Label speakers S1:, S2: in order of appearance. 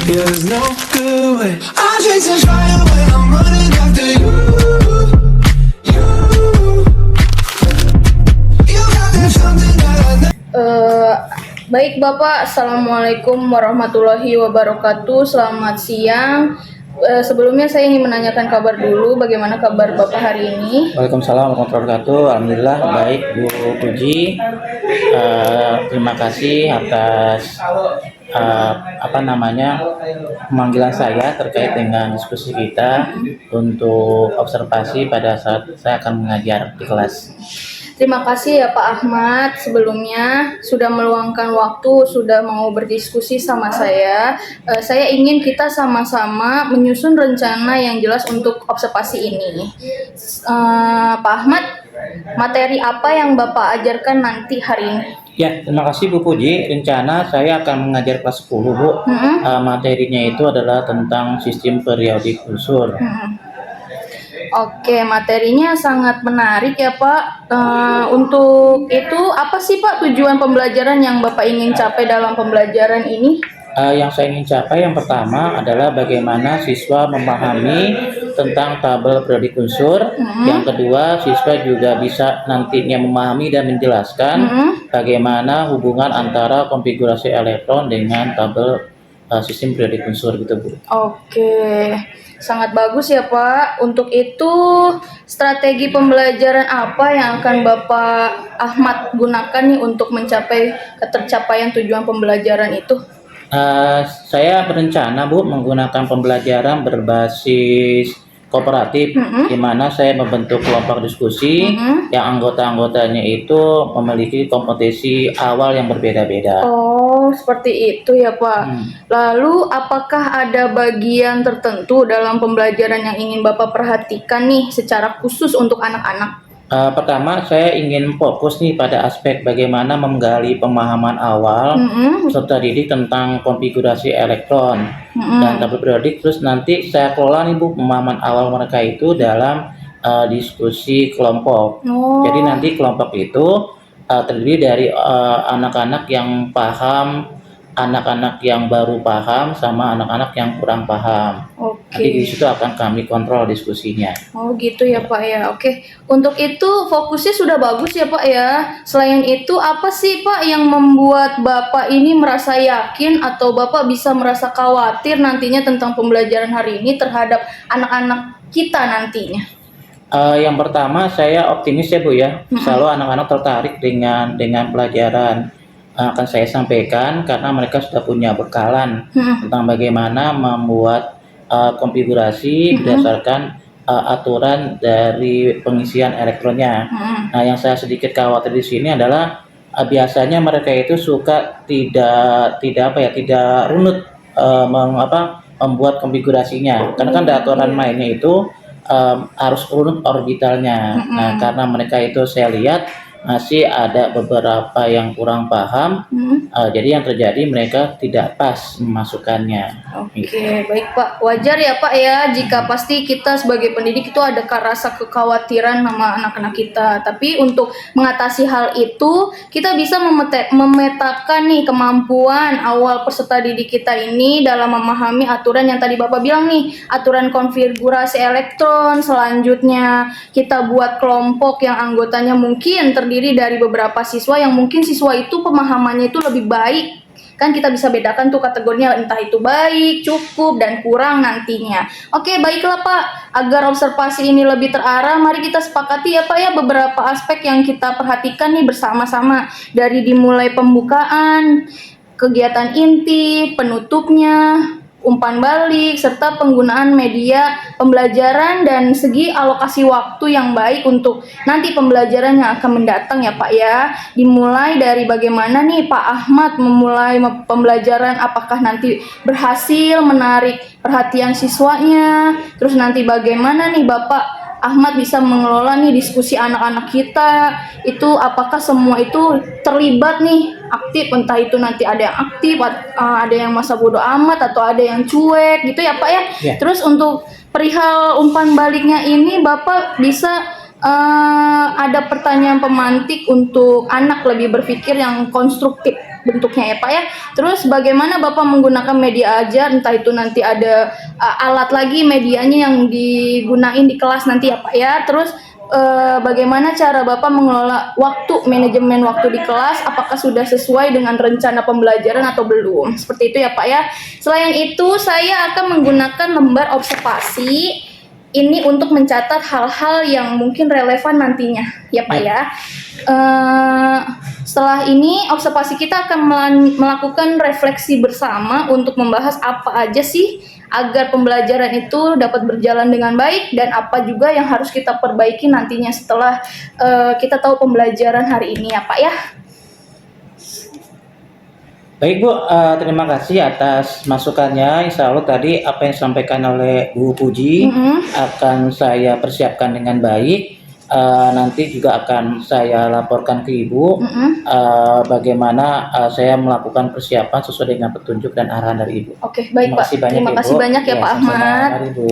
S1: Yeah, there's no good way. I'm chasing fire when I'm running after you. You, you got that something that I never.
S2: Baik Bapak, Assalamualaikum warahmatullahi wabarakatuh. Selamat siang. Sebelumnya saya ingin menanyakan kabar dulu. Bagaimana kabar Bapak hari ini?
S3: Waalaikumsalam warahmatullahi wabarakatuh. Alhamdulillah baik Bu Puji. Terima kasih atas pemanggilan saya terkait dengan diskusi kita untuk observasi pada saat saya akan mengajar di kelas.
S2: Terima kasih ya Pak Ahmad sebelumnya sudah meluangkan waktu, sudah mau berdiskusi sama saya. Saya ingin kita sama-sama menyusun rencana yang jelas untuk observasi ini. Pak Ahmad, materi apa yang Bapak ajarkan nanti hari ini?
S3: Ya, terima kasih Bu Puji. Rencana saya akan mengajar kelas 10 Bu. Materinya itu adalah tentang sistem periodik unsur.
S2: Oke, materinya sangat menarik ya Pak. Untuk itu apa sih Pak tujuan pembelajaran yang Bapak ingin capai dalam pembelajaran ini?
S3: Yang saya ingin capai yang pertama adalah bagaimana siswa memahami tentang tabel periodik unsur. Yang kedua, siswa juga bisa nantinya memahami dan menjelaskan bagaimana hubungan antara konfigurasi elektron dengan tabel sistem periodik unsur gitu Bu.
S2: Oke, sangat bagus ya Pak. Untuk itu strategi pembelajaran apa yang akan Bapak Ahmad gunakan nih untuk mencapai ketercapaian tujuan pembelajaran itu?
S3: Saya berencana Bu menggunakan pembelajaran berbasis kooperatif, di mana saya membentuk kelompok diskusi yang anggota-anggotanya itu memiliki kompetensi awal yang berbeda-beda.
S2: Oh, seperti itu ya Pak. Lalu apakah ada bagian tertentu dalam pembelajaran yang ingin Bapak perhatikan nih secara khusus untuk anak-anak?
S3: Pertama, saya ingin fokus nih pada aspek bagaimana menggali pemahaman awal peserta didik tentang konfigurasi elektron dan tabel periodik. Terus nanti saya kelola nih Bu pemahaman awal mereka itu dalam diskusi kelompok. Jadi nanti kelompok itu terdiri dari anak-anak yang paham, anak-anak yang baru paham, sama anak-anak yang kurang paham. Nanti di situ akan kami kontrol diskusinya.
S2: Oh gitu ya Pak ya. Oke, untuk itu fokusnya sudah bagus ya Pak ya. Selain itu apa sih Pak yang membuat Bapak ini merasa yakin atau Bapak bisa merasa khawatir nantinya tentang pembelajaran hari ini terhadap anak-anak kita nantinya?
S3: Yang pertama, saya optimis ya Bu ya. Selalu anak-anak tertarik dengan pelajaran akan saya sampaikan karena mereka sudah punya bekalan tentang bagaimana membuat konfigurasi berdasarkan aturan dari pengisian elektronnya. Nah, yang saya sedikit khawatir di sini adalah biasanya mereka itu suka tidak runut membuat konfigurasinya, karena kan di aturan mainnya itu harus runut orbitalnya. Nah, karena mereka itu saya lihat masih ada beberapa yang kurang paham, jadi yang terjadi mereka tidak pas memasukkannya.
S2: Oke, baik Pak. Wajar ya Pak ya jika pasti kita sebagai pendidik itu ada rasa kekhawatiran sama anak-anak kita. Tapi untuk mengatasi hal itu, kita bisa memetakan nih kemampuan awal peserta didik kita ini dalam memahami aturan yang tadi Bapak bilang nih, aturan konfigurasi elektron. Selanjutnya kita buat kelompok yang anggotanya mungkin terdiri dari beberapa siswa yang mungkin siswa itu pemahamannya itu lebih baik. Kan kita bisa bedakan tuh kategorinya entah itu baik, cukup, dan kurang nantinya. Oke, baiklah Pak. Agar observasi ini lebih terarah, mari kita sepakati ya Pak ya beberapa aspek yang kita perhatikan nih bersama-sama. Dari dimulai pembukaan, kegiatan inti, penutupnya, umpan balik, serta penggunaan media pembelajaran dan segi alokasi waktu yang baik untuk nanti pembelajaran yang akan mendatang ya Pak ya. Dimulai dari bagaimana nih Pak Ahmad memulai pembelajaran, apakah nanti berhasil menarik perhatian siswanya, terus nanti bagaimana nih Bapak Ahmad bisa mengelola nih diskusi anak-anak kita, itu apakah semua itu terlibat nih aktif, entah itu nanti ada yang aktif, ada yang masa bodoh amat atau ada yang cuek gitu ya Pak ya. Terus untuk perihal umpan baliknya ini Bapak bisa ada pertanyaan pemantik untuk anak lebih berpikir yang konstruktif. bentuknya ya Pak ya. Terus bagaimana Bapak menggunakan media ajar, entah itu nanti ada alat lagi medianya yang digunain di kelas nanti ya Pak ya. Terus bagaimana cara Bapak mengelola waktu, manajemen waktu di kelas, apakah sudah sesuai dengan rencana pembelajaran atau belum? Seperti itu ya Pak ya. Selain itu saya akan menggunakan lembar observasi ini untuk mencatat hal-hal yang mungkin relevan nantinya ya Pak ya. Setelah ini observasi kita akan melakukan refleksi bersama untuk membahas apa aja sih agar pembelajaran itu dapat berjalan dengan baik dan apa juga yang harus kita perbaiki nantinya setelah kita tahu pembelajaran hari ini ya Pak ya.
S3: Baik Bu, terima kasih atas masukannya. Insya Allah tadi apa yang disampaikan oleh Bu Puji akan saya persiapkan dengan baik. Nanti juga akan saya laporkan ke Ibu bagaimana saya melakukan persiapan sesuai dengan petunjuk dan arahan dari Ibu.
S2: Oke, baik Pak.
S3: Terima kasih banyak,
S2: Terima kasih banyak ya Pak
S3: sama-sama.
S2: Ahmad.
S3: Mari Bu.